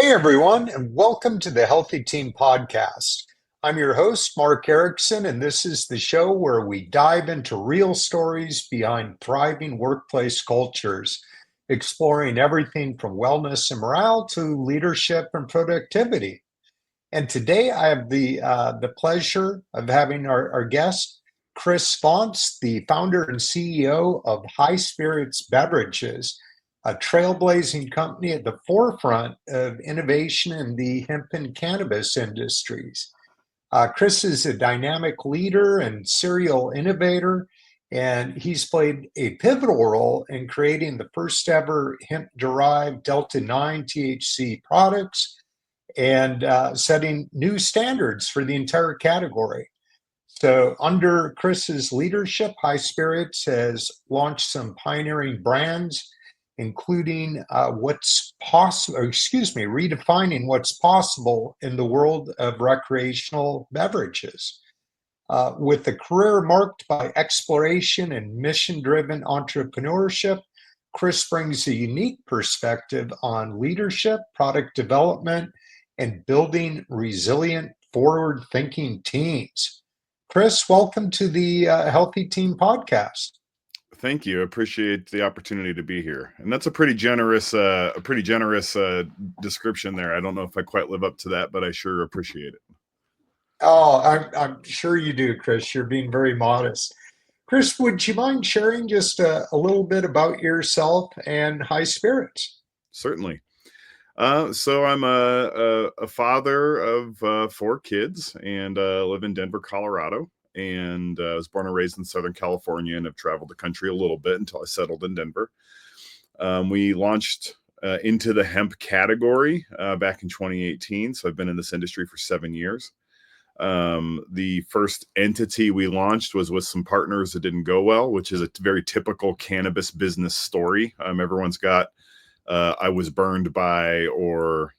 Hey everyone, and welcome to the Healthy Team Podcast. I'm your host, Mark Erickson, and this is the show where we dive into real stories behind thriving workplace cultures, exploring everything from wellness and morale to leadership and productivity. And today I have the pleasure of having our guest, Chris Fonts, the founder and CEO of High Spirits Beverages, a trailblazing company at the forefront of innovation in the hemp and cannabis industries. Chris is a dynamic leader and serial innovator, and he's played a pivotal role in creating the first ever hemp derived Delta 9 THC products and setting new standards for the entire category. So, under Chris's leadership, High Spirits has launched some pioneering brands, including redefining what's possible in the world of recreational beverages. With a career marked by exploration and mission driven entrepreneurship, Chris brings a unique perspective on leadership, product development, and building resilient, forward thinking teams. Chris, welcome to the Healthy Team Podcast. Thank you. I appreciate the opportunity to be here. And that's a pretty generous description there. I don't know if I quite live up to that, but I sure appreciate it. Oh, I'm sure you do, Chris. You're being very modest. Chris, would you mind sharing just a little bit about yourself and High Spirits? Certainly. So I'm a father of four kids and live in Denver, Colorado. And I was born and raised in Southern California and have traveled the country a little bit until I settled in Denver. We launched into the hemp category back in 2018. So I've been in this industry for 7 years. The first entity we launched was with some partners that didn't go well, which is a very typical cannabis business story. Everyone's got I was burned by, or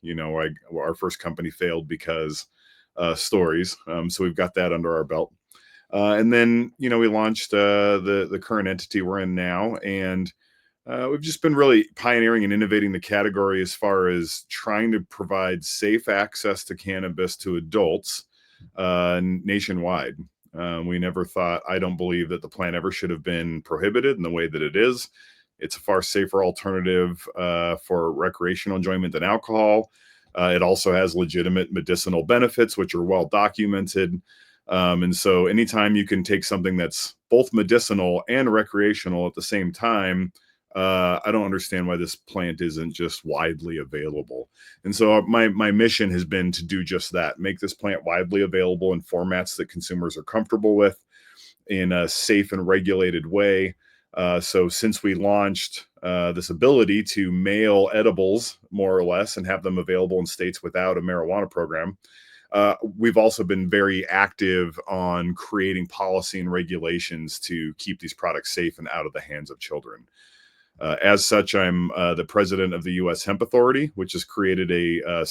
our first company failed because stories. So we've got that under our belt. And then, we launched the current entity we're in now, and we've just been really pioneering and innovating the category as far as trying to provide safe access to cannabis to adults nationwide. We never thought, I don't believe that the plant ever should have been prohibited in the way that it is. It's a far safer alternative for recreational enjoyment than alcohol. It also has legitimate medicinal benefits, which are well documented. And so anytime you can take something that's both medicinal and recreational at the same time, I don't understand why this plant isn't just widely available. And so my mission has been to do just that, make this plant widely available in formats that consumers are comfortable with in a safe and regulated way. So since we launched this ability to mail edibles, more or less, and have them available in states without a marijuana program, we've also been very active on creating policy and regulations to keep these products safe and out of the hands of children. As such, I'm the president of the U.S. Hemp Authority, which has created a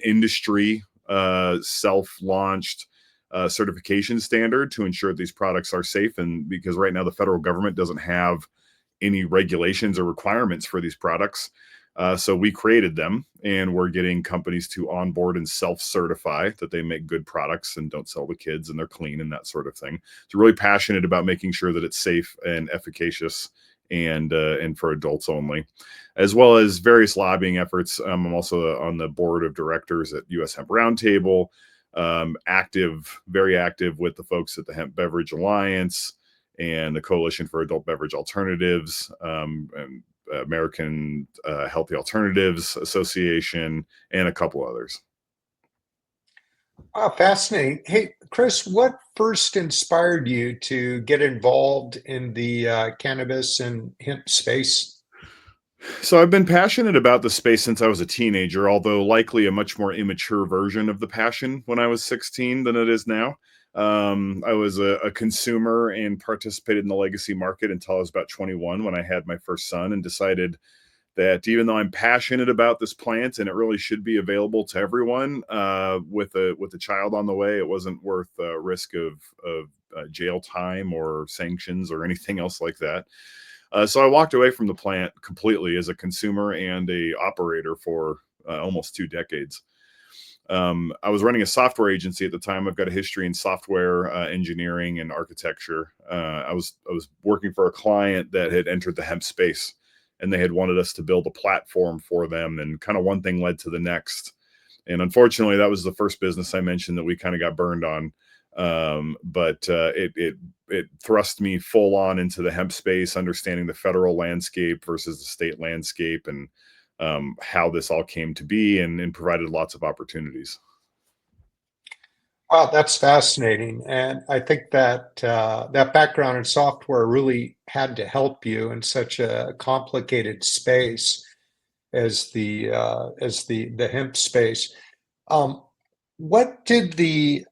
industry self-launched certification standard to ensure these products are safe. And because right now the federal government doesn't have any regulations or requirements for these products. So we created them, and we're getting companies to onboard and self-certify that they make good products and don't sell to kids and they're clean and that sort of thing. So really passionate about making sure that it's safe and efficacious and for adults only, as well as various lobbying efforts. I'm also on the board of directors at U.S. Hemp Roundtable, very active with the folks at the Hemp Beverage Alliance and the Coalition for Adult Beverage Alternatives, and American Healthy Alternatives Association, and a couple others. Oh, fascinating. Hey, Chris, what first inspired you to get involved in the cannabis and hemp space? So I've been passionate about the space since I was a teenager, although likely a much more immature version of the passion when I was 16 than it is now. I was a consumer and participated in the legacy market until I was about 21 when I had my first son, and decided that even though I'm passionate about this plant and it really should be available to everyone, with a child on the way, it wasn't worth risk of jail time or sanctions or anything else like that. So I walked away from the plant completely as a consumer and a operator for almost 2 decades. I was running a software agency at the time. I've got a history in software engineering and architecture. I was working for a client that had entered the hemp space, and they had wanted us to build a platform for them, and kind of one thing led to the next. And unfortunately, that was the first business I mentioned that we kind of got burned on. But it thrust me full on into the hemp space, understanding the federal landscape versus the state landscape, and how this all came to be, and provided lots of opportunities. Wow, that's fascinating, and I think that that background in software really had to help you in such a complicated space as the hemp space. Um, what did the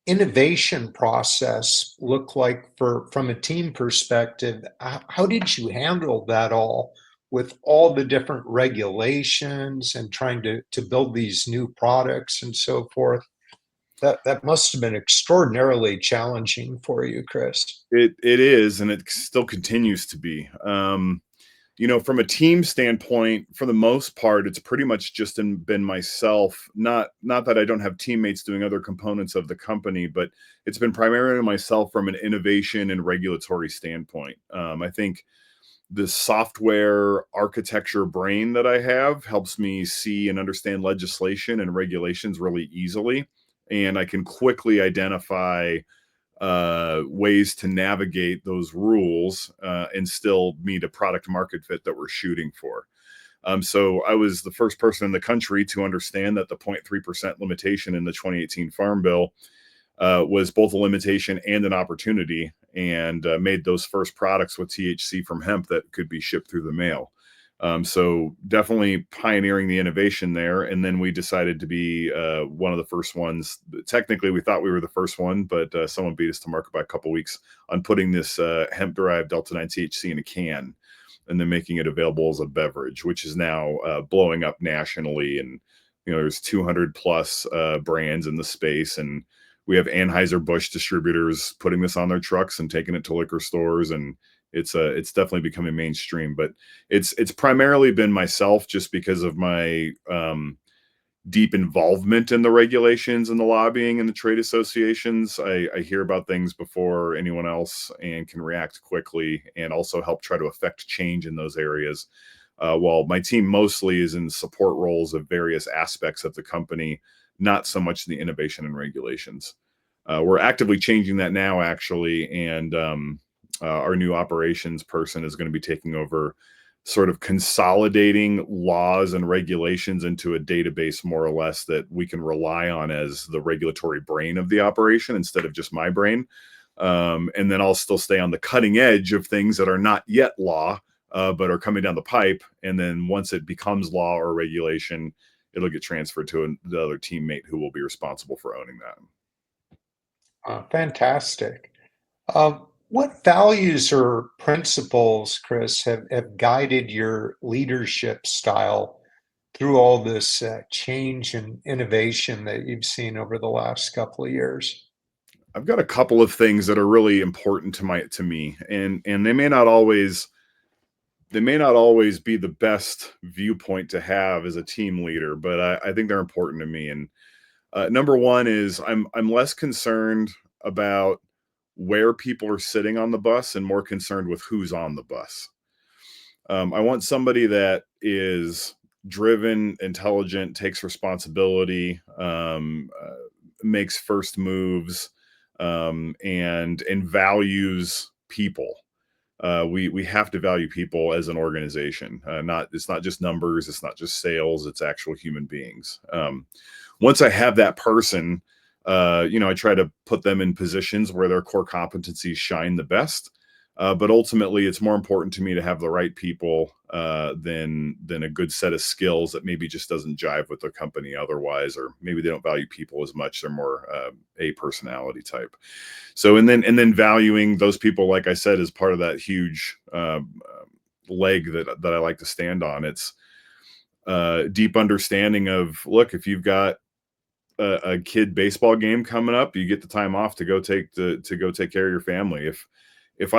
innovation process look like for from a team perspective? How did you handle that all with all the different regulations and trying to build these new products and so forth? That must have been extraordinarily challenging for you, Chris. It is, and it still continues to be. From a team standpoint, for the most part, it's pretty much just been myself. Not that I don't have teammates doing other components of the company, but it's been primarily myself from an innovation and regulatory standpoint. I think the software architecture brain that I have helps me see and understand legislation and regulations really easily, and I can quickly identify ways to navigate those rules and still meet a product market fit that we're shooting for. So I was the first person in the country to understand that the 0.3% limitation in the 2018 Farm Bill was both a limitation and an opportunity, and made those first products with THC from hemp that could be shipped through the mail. So definitely pioneering the innovation there. And then we decided to be one of the first ones. Technically, we thought we were the first one, but someone beat us to market by a couple of weeks on putting this hemp-derived Delta-9 THC in a can and then making it available as a beverage, which is now blowing up nationally. And there's 200 plus brands in the space, and we have Anheuser-Busch distributors putting this on their trucks and taking it to liquor stores, and it's definitely becoming mainstream. But it's primarily been myself, just because of my deep involvement in the regulations and the lobbying and the trade associations. I hear about things before anyone else and can react quickly, and also help try to affect change in those areas. While my team mostly is in support roles of various aspects of the company, not so much the innovation and regulations. We're actively changing that now, actually, and our new operations person is going to be taking over, sort of consolidating laws and regulations into a database, more or less, that we can rely on as the regulatory brain of the operation instead of just my brain. And then I'll still stay on the cutting edge of things that are not yet law, but are coming down the pipe. And then once it becomes law or regulation, it'll get transferred to the other teammate who will be responsible for owning that. Fantastic. What values or principles, Chris, have guided your leadership style through all this change and innovation that you've seen over the last couple of years? I've got a couple of things that are really important to me, and they may not always be the best viewpoint to have as a team leader, but I think they're important to me. And number one is I'm less concerned about where people are sitting on the bus and more concerned with who's on the bus. I want somebody that is driven, intelligent, takes responsibility, makes first moves, and values people. We have to value people as an organization. It's not just numbers, it's not just sales, it's actual human beings. Once I have that person, I try to put them in positions where their core competencies shine the best. But ultimately, it's more important to me to have the right people than a good set of skills that maybe just doesn't jive with the company otherwise, or maybe they don't value people as much. They're more a personality type. So, and then valuing those people, like I said, is part of that huge leg that I like to stand on. It's deep understanding of, look, if you've got a kid baseball game coming up, you get the time off to go take care of your family. if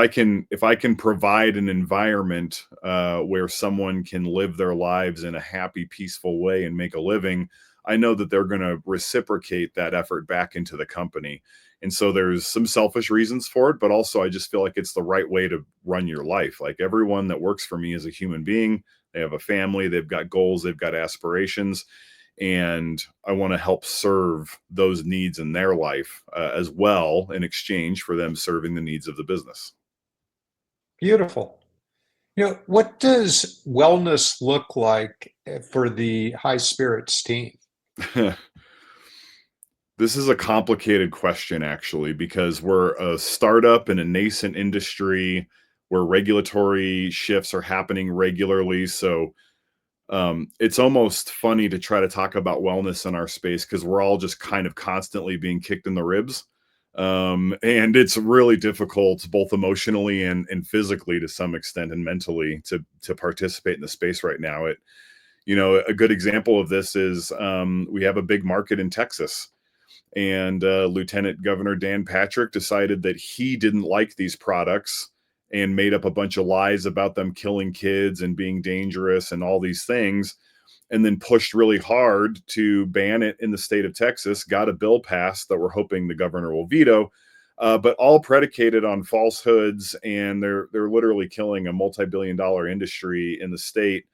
I can provide an environment where someone can live their lives in a happy, peaceful way and make a living, I know that they're going to reciprocate that effort back into the company. And so there's some selfish reasons for it, but also I just feel like it's the right way to run your life. Like everyone that works for me is a human being. They have a family, they've got goals, they've got aspirations, and I want to help serve those needs in their life as well in exchange for them serving the needs of the business. Beautiful. What does wellness look like for the high spirits team? This is a complicated question, actually, because we're a startup in a nascent industry where regulatory shifts are happening regularly. So it's almost funny to try to talk about wellness in our space because we're all just kind of constantly being kicked in the ribs. And it's really difficult, both emotionally and physically to some extent, and mentally to participate in the space right now. A good example of this is we have a big market in Texas, and Lieutenant Governor Dan Patrick decided that he didn't like these products and made up a bunch of lies about them killing kids and being dangerous and all these things, and then pushed really hard to ban it in the state of Texas, got a bill passed that we're hoping the governor will veto, but all predicated on falsehoods, and they're literally killing a multi-billion-dollar industry in the state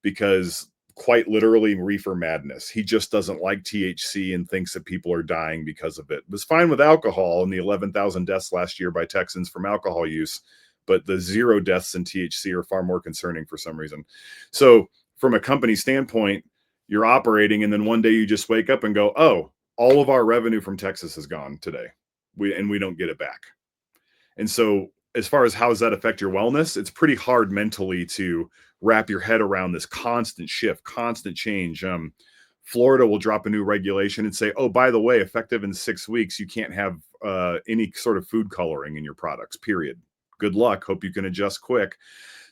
because quite literally reefer madness. He just doesn't like THC and thinks that people are dying because of it. It was fine with alcohol and the 11,000 deaths last year by Texans from alcohol use, but the 0 deaths in THC are far more concerning for some reason. So from a company standpoint, you're operating, and then one day you just wake up and go, oh, all of our revenue from Texas is gone today. We don't get it back. And so as far as how does that affect your wellness, it's pretty hard mentally to wrap your head around this constant shift, constant change. Florida will drop a new regulation and say, oh, by the way, effective in 6 weeks, you can't have any sort of food coloring in your products, period. Good luck. Hope you can adjust quick.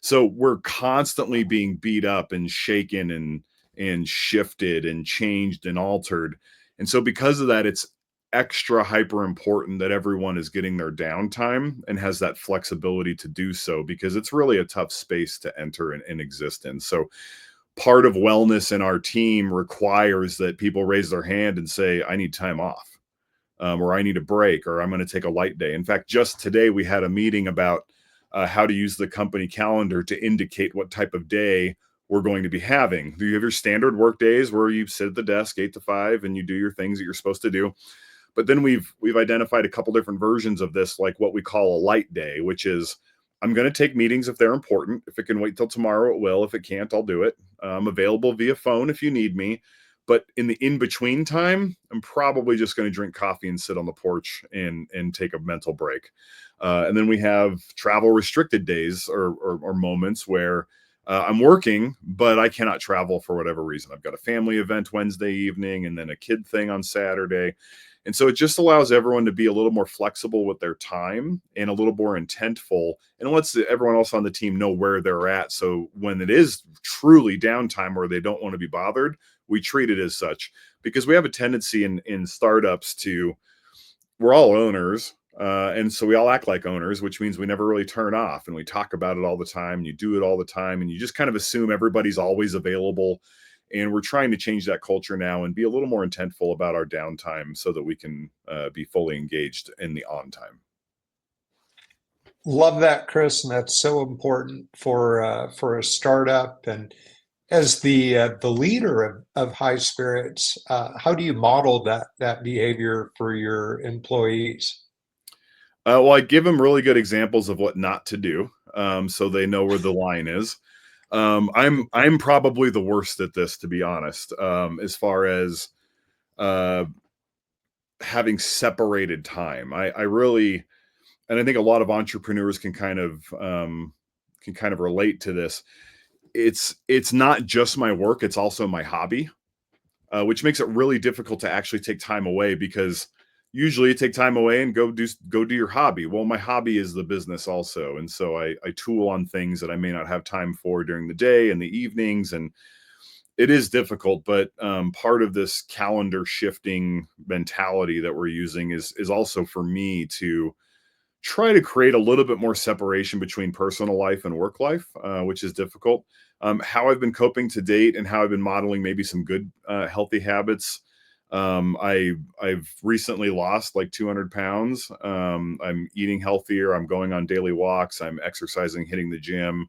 So we're constantly being beat up and shaken and shifted and changed and altered. And so because of that, it's extra hyper important that everyone is getting their downtime and has that flexibility to do so, because it's really a tough space to enter and exist in. So part of wellness in our team requires that people raise their hand and say, I need time off, or I need a break, or I'm going to take a light day. In fact, just today we had a meeting about how to use the company calendar to indicate what type of day we're going to be having. Do you have your standard work days where you sit at the desk 8 to 5 and you do your things that you're supposed to do? But then we've identified a couple different versions of this, like what we call a light day, which is I'm going to take meetings if they're important. If it can wait till tomorrow, it will. If it can't, I'll do it. I'm available via phone if you need me. But in the in-between time, I'm probably just going to drink coffee and sit on the porch and take a mental break. And then we have travel restricted days or moments where I'm working, but I cannot travel for whatever reason. I've got a family event Wednesday evening and then a kid thing on Saturday. And so it just allows everyone to be a little more flexible with their time and a little more intentful, and lets everyone else on the team know where they're at. So when it is truly downtime where they don't want to be bothered, we treat it as such, because we have a tendency in startups to, we're all owners. And so we all act like owners, which means we never really turn off, and we talk about it all the time. And you do it all the time, and you just kind of assume everybody's always available. And we're trying to change that culture now and be a little more intentful about our downtime so that we can be fully engaged in the on time. Love that, Chris, and that's so important for a startup. And as the leader of high spirits, how do you model that behavior for your employees? Well, I give them really good examples of what not to do, so they know where the line is. I'm probably the worst at this, to be honest, as far as uh, having separated time. I really, and I think a lot of entrepreneurs can kind of relate to this. It's not just my work; it's also my hobby, which makes it really difficult to actually take time away, because usually you take time away and go do your hobby. Well, my hobby is the business also, and so I tool on things that I may not have time for during the day and the evenings, and it is difficult. But part of this calendar shifting mentality that we're using is also for me to try to create a little bit more separation between personal life and work life, which is difficult. How I've been coping to date and how I've been modeling maybe some good healthy habits. I've recently lost like 200 pounds. I'm eating healthier. I'm going on daily walks. I'm exercising, hitting the gym,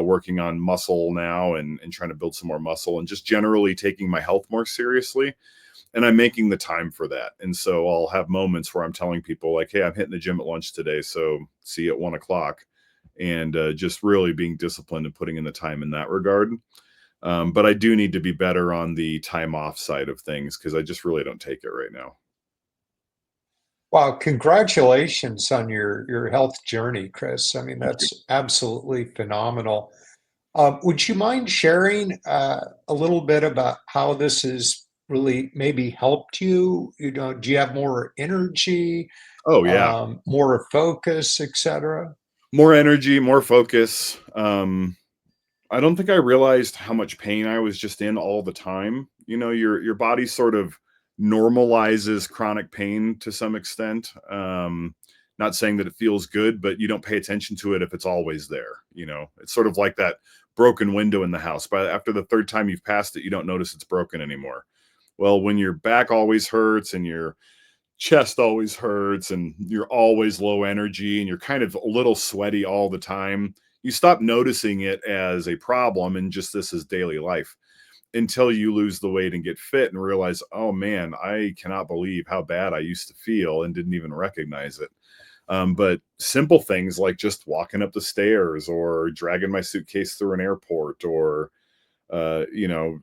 working on muscle now, and trying to build some more muscle, and just generally taking my health more seriously. And I'm making the time for that. And so I'll have moments where I'm telling people like, "Hey, I'm hitting the gym at lunch today, so see you at 1 o'clock," and just really being disciplined and putting in the time in that regard. But I do need to be better on the time off side of things because I just really don't take it right now. Wow, congratulations on your health journey, Chris. I mean, Thank you. that's absolutely phenomenal. Would you mind sharing a little bit about how this has really maybe helped you? You know, do you have more energy, Oh yeah, more focus, etc.? more energy, more focus. I don't think I realized how much pain I was just in all the time. You know, your body sort of normalizes chronic pain to some extent. Not saying that it feels good, but you don't pay attention to it if it's always there. You know, it's sort of like that broken window in the house. But after the third time you've passed it, you don't notice it's broken anymore. Well, when your back always hurts and your chest always hurts and you're always low energy and you're kind of a little sweaty all the time, you stop noticing it as a problem and just this is daily life until you lose the weight and get fit and realize, oh man, I cannot believe how bad I used to feel and didn't even recognize it. But simple things like just walking up the stairs or dragging my suitcase through an airport or, you know,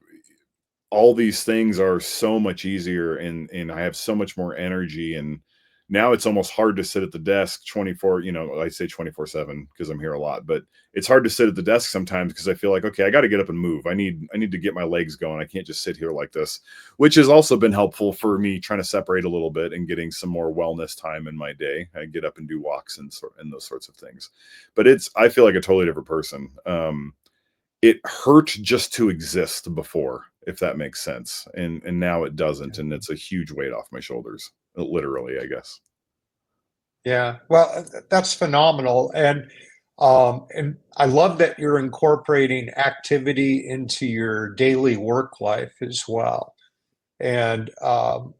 all these things are so much easier and I have so much more energy, and now it's almost hard to sit at the desk 24, you know, I say 24/7 because I'm here a lot, but it's hard to sit at the desk sometimes because I feel like, okay, I got to get up and move. I need to get my legs going. I can't just sit here like this, which has also been helpful for me trying to separate a little bit and getting some more wellness time in my day. I get up and do walks and those sorts of things. But I feel like a totally different person. It hurt just to exist before, if that makes sense. And now it doesn't. And it's a huge weight off my shoulders. Literally, I guess. Yeah, well, that's phenomenal, and I love that you're incorporating activity into your daily work life as well. And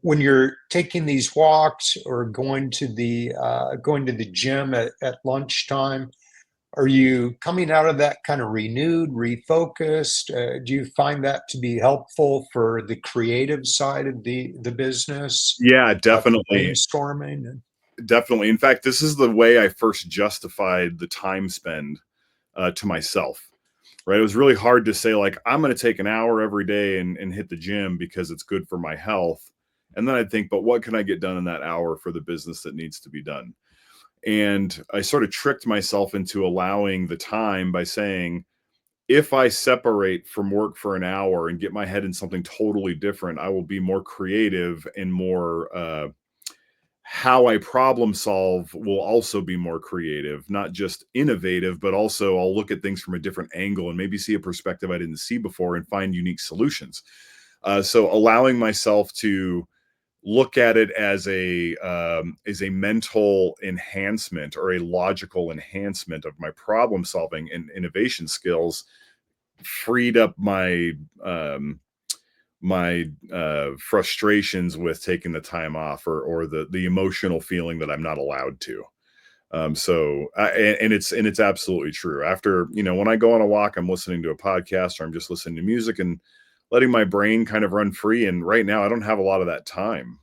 when you're taking these walks or going to the gym at lunchtime, are you coming out of that kind of renewed, refocused? Do you find that to be helpful for the creative side of the business, Yeah, for definitely. brainstorming? Definitely. In fact, this is the way I first justified the time spend to myself. Right. It was really hard to say, like, I'm going to take an hour every day and hit the gym because it's good for my health. And then I'd think, but what can I get done in that hour for the business that needs to be done? And I sort of tricked myself into allowing the time by saying, if I separate from work for an hour and get my head in something totally different, I will be more creative and more, how I problem solve will also be more creative, not just innovative, but also I'll look at things from a different angle and maybe see a perspective I didn't see before and find unique solutions. So allowing myself to look at it as a mental enhancement or a logical enhancement of my problem solving and innovation skills freed up um, my frustrations with taking the time off or the emotional feeling that I'm not allowed to. And it's absolutely true. After, you know, when I go on a walk, I'm listening to a podcast or I'm just listening to music and letting my brain kind of run free. And right now, I don't have a lot of that time.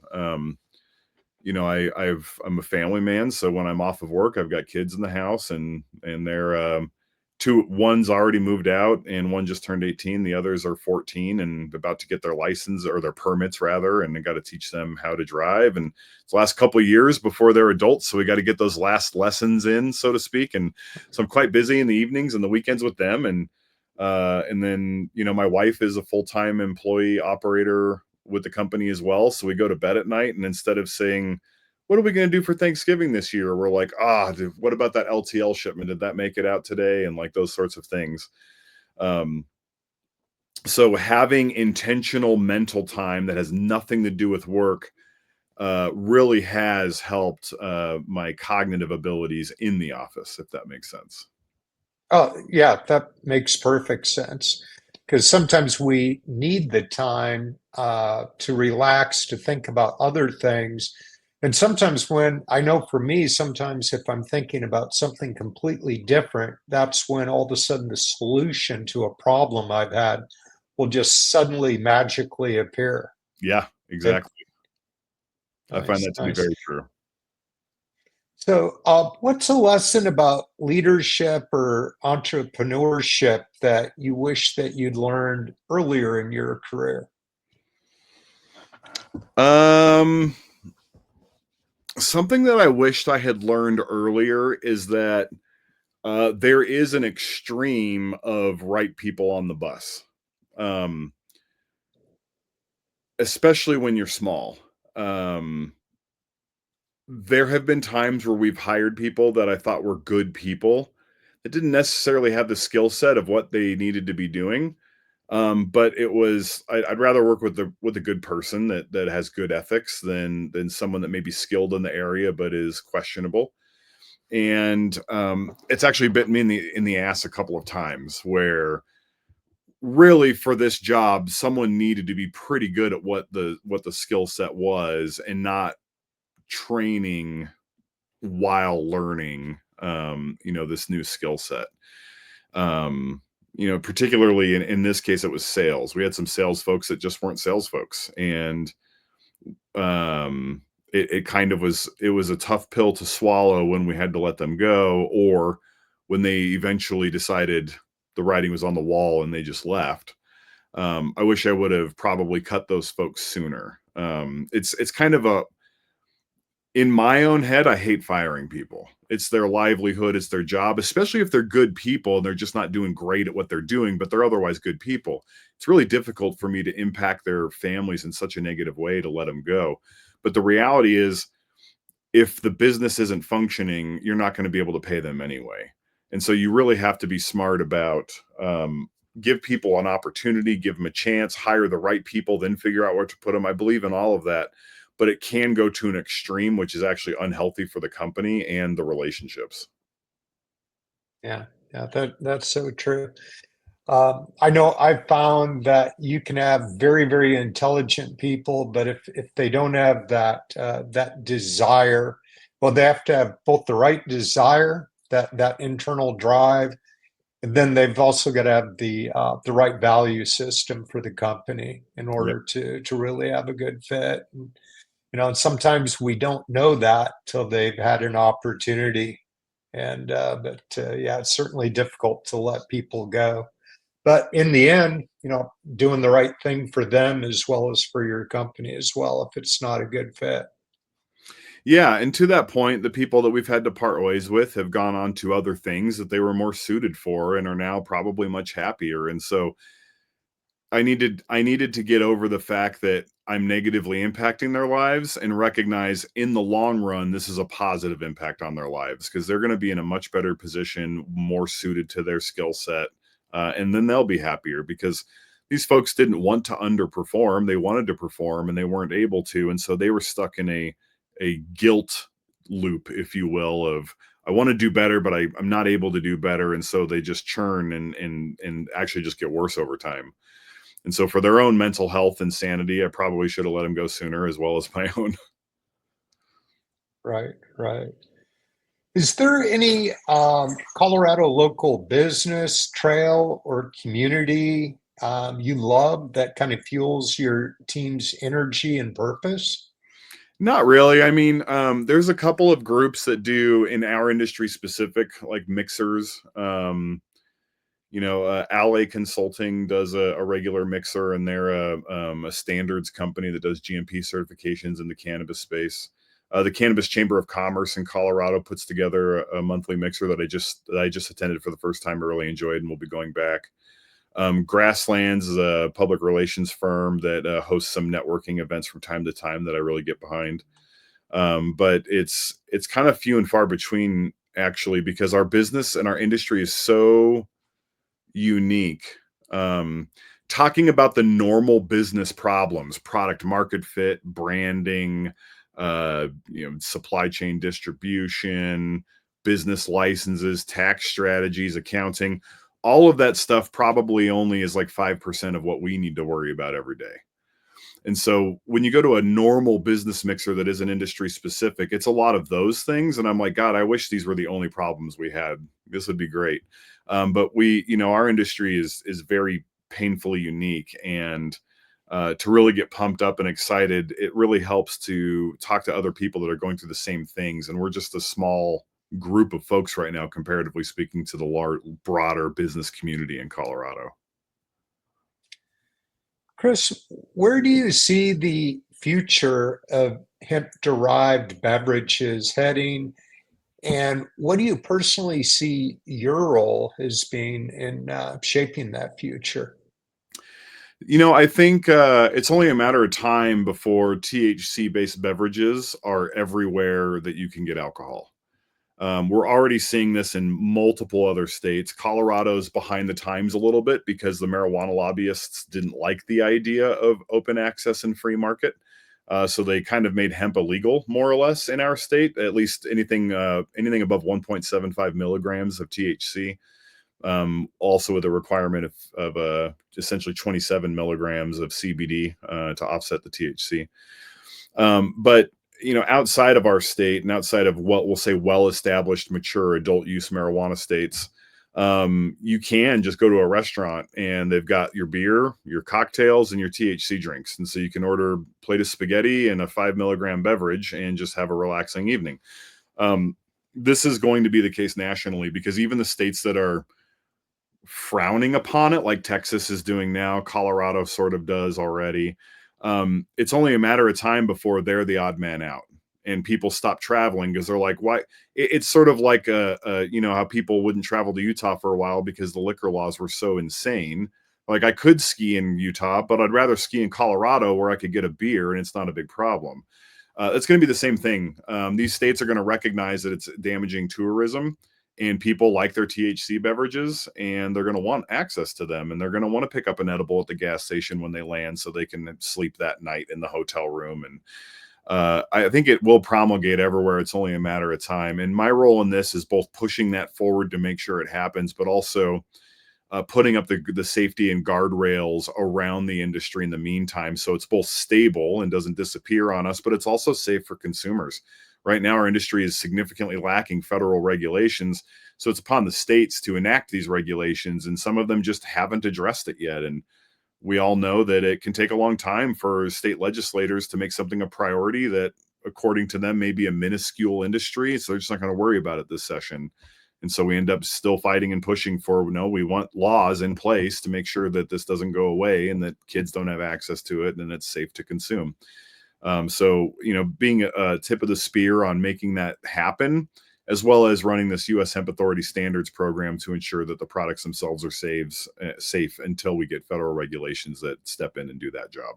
You know, I'm a family man, so when I'm off of work, I've got kids in the house, and they're one's already moved out, and one just turned 18. The others are 14 and about to get their license or their permits rather, and I got to teach them how to drive. And it's the last couple of years before they're adults, so we got to get those last lessons in, so to speak. And so I'm quite busy in the evenings and the weekends with them, and then, you know, my wife is a full-time employee operator with the company as well. So we go to bed at night, and instead of saying, what are we going to do for Thanksgiving this year? We're like, dude, what about that LTL shipment? Did that make it out today? And like those sorts of things. Um, so having intentional mental time that has nothing to do with work really has helped my cognitive abilities in the office, if that makes sense. Oh, yeah, that makes perfect sense. Because sometimes we need the time to relax, to think about other things. And sometimes, when I know for me, sometimes if I'm thinking about something completely different, that's when all of a sudden the solution to a problem I've had will just suddenly magically appear. Yeah, It, exactly. I find nice, that to be nice. very true. So, what's a lesson about leadership or entrepreneurship that you wish that you'd learned earlier in your career? Um, Something that I wished I had learned earlier is that there is an extreme of right people on the bus, um, especially when you're small. Um, there have been times where we've hired people that I thought were good people that didn't necessarily have the skill set of what they needed to be doing. But it was I'd rather work with a good person that has good ethics than someone that may be skilled in the area but is questionable. And it's actually bitten me in the ass a couple of times where really for this job someone needed to be pretty good at what the skill set was and not training while learning this new skill set. um Particularly in this case it was sales. We had some sales folks that just weren't sales folks, and um it kind of was it was a tough pill to swallow when we had to let them go, or when they eventually decided the writing was on the wall and they just left. I wish I would have probably cut those folks sooner. It's kind of a in my own head, I hate firing people. It's their livelihood, it's their job, especially if they're good people and they're just not doing great at what they're doing, but they're otherwise good people. It's really difficult for me to impact their families in such a negative way to let them go. But the reality is, if the business isn't functioning, you're not going to be able to pay them anyway. And so you really have to be smart about give people an opportunity, give them a chance, hire the right people, then figure out where to put them. I believe in all of that, but it can go to an extreme, which is actually unhealthy for the company and the relationships. Yeah, yeah, that's so true. I know I've found that you can have very, very intelligent people, but if they don't have that desire, well, they have to have both the right desire, that internal drive, and then they've also got to have the right value system for the company in Yeah. order to really have a good fit. And sometimes we don't know that till they've had an opportunity. But yeah, it's certainly difficult to let people go. But in the end, doing the right thing for them as well as for your company as well, if it's not a good fit. Yeah, and to that point, the people that we've had to part ways with have gone on to other things that they were more suited for and are now probably much happier. And so I needed to get over the fact that I'm negatively impacting their lives and recognize in the long run this is a positive impact on their lives, because they're going to be in a much better position, more suited to their skill set, and then they'll be happier because these folks didn't want to underperform; they wanted to perform and they weren't able to, and so they were stuck in a guilt loop, if you will, of I want to do better, but I'm not able to do better, and so they just churn and actually just get worse over time. And so for their own mental health and sanity, I probably should have let him go sooner as well as my own. Right, right. Is there any Colorado local business, trail, or community you love that kind of fuels your team's energy and purpose? Not really. I mean, there's a couple of groups that do in our industry specific, like mixers. Alley Consulting does a regular mixer, and they're a standards company that does GMP certifications in the cannabis space. The Cannabis Chamber of Commerce in Colorado puts together a monthly mixer that I just attended for the first time, really enjoyed, and will be going back. Grasslands is a public relations firm that hosts some networking events from time to time that I really get behind. But it's kind of few and far between, actually, because our business and our industry is so unique. Um, Talking about the normal business problems, product market fit, branding, supply chain distribution, business licenses, tax strategies, accounting. All of that stuff probably only is like 5% of what we need to worry about every day. And so when you go to a normal business mixer that isn't industry specific, it's a lot of those things. And I'm like, God, I wish these were the only problems we had. This would be great. But our industry is very painfully unique. And to really get pumped up and excited, it really helps to talk to other people that are going through the same things. And we're just a small group of folks right now, comparatively speaking, to the broader business community in Colorado. Chris, where do you see the future of hemp-derived beverages heading, and what do you personally see your role as being in shaping that future? I think it's only a matter of time before THC-based beverages are everywhere that you can get alcohol. We're already seeing this in multiple other states. Colorado's behind the times a little bit because the marijuana lobbyists didn't like the idea of open access and free market. So they kind of made hemp illegal, more or less, in our state. At least anything above 1.75 milligrams of THC. Also with a requirement of essentially 27 milligrams of CBD to offset the THC. But outside of our state and outside of what we'll say well-established, mature adult use marijuana states, you can just go to a restaurant and they've got your beer, your cocktails, and your THC drinks. And so you can order a plate of spaghetti and a 5 milligram beverage and just have a relaxing evening. This is going to be the case nationally because even the states that are frowning upon it, like Texas is doing now, Colorado sort of does already. It's only a matter of time before they're the odd man out and people stop traveling because they're like, why? It's sort of like how people wouldn't travel to Utah for a while because the liquor laws were so insane. Like I could ski in Utah, but I'd rather ski in Colorado where I could get a beer and it's not a big problem. It's going to be the same thing. These states are going to recognize that it's damaging tourism and people like their THC beverages and they're going to want access to them and they're going to want to pick up an edible at the gas station when they land so they can sleep that night in the hotel room. And I think it will promulgate everywhere. It's only a matter of time. And my role in this is both pushing that forward to make sure it happens, but also putting up the safety and guardrails around the industry in the meantime. So it's both stable and doesn't disappear on us, but it's also safe for consumers. Right now, our industry is significantly lacking federal regulations. So it's upon the states to enact these regulations, and some of them just haven't addressed it yet. And we all know that it can take a long time for state legislators to make something a priority that, according to them, may be a minuscule industry. So they're just not going to worry about it this session. And so we end up still fighting and pushing for, no, we want laws in place to make sure that this doesn't go away and that kids don't have access to it and it's safe to consume. Being a tip of the spear on making that happen, as well as running this U.S. Hemp Authority standards program to ensure that the products themselves are safe until we get federal regulations that step in and do that job.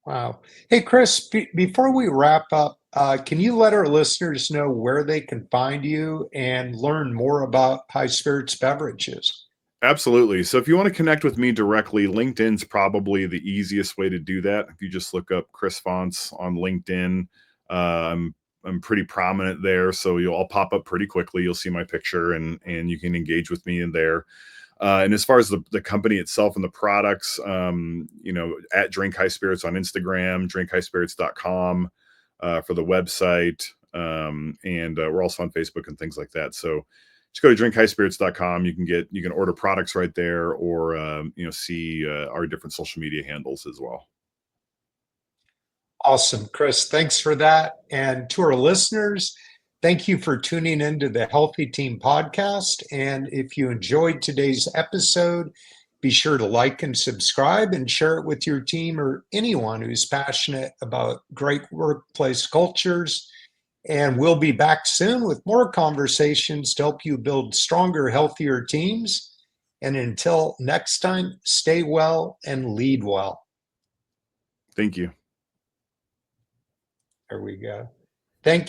Wow. Hey, Chris, before we wrap up, can you let our listeners know where they can find you and learn more about High Spirits Beverages? Absolutely. So if you want to connect with me directly, LinkedIn's probably the easiest way to do that. If you just look up Chris Fonts on LinkedIn, I'm pretty prominent there, so I'll pop up pretty quickly. You'll see my picture, and you can engage with me in there. And as far as the company itself and the products, at Drink High Spirits on Instagram, drinkhighspirits.com for the website, and we're also on Facebook and things like that. So just go to drinkhighspirits.com. You can order products right there, or see our different social media handles as well. Awesome, Chris. Thanks for that. And to our listeners, thank you for tuning into the Healthy Team podcast. And if you enjoyed today's episode, be sure to like and subscribe and share it with your team or anyone who's passionate about great workplace cultures. And we'll be back soon with more conversations to help you build stronger, healthier teams. And until next time, stay well and lead well. Thank you. There we go. Thank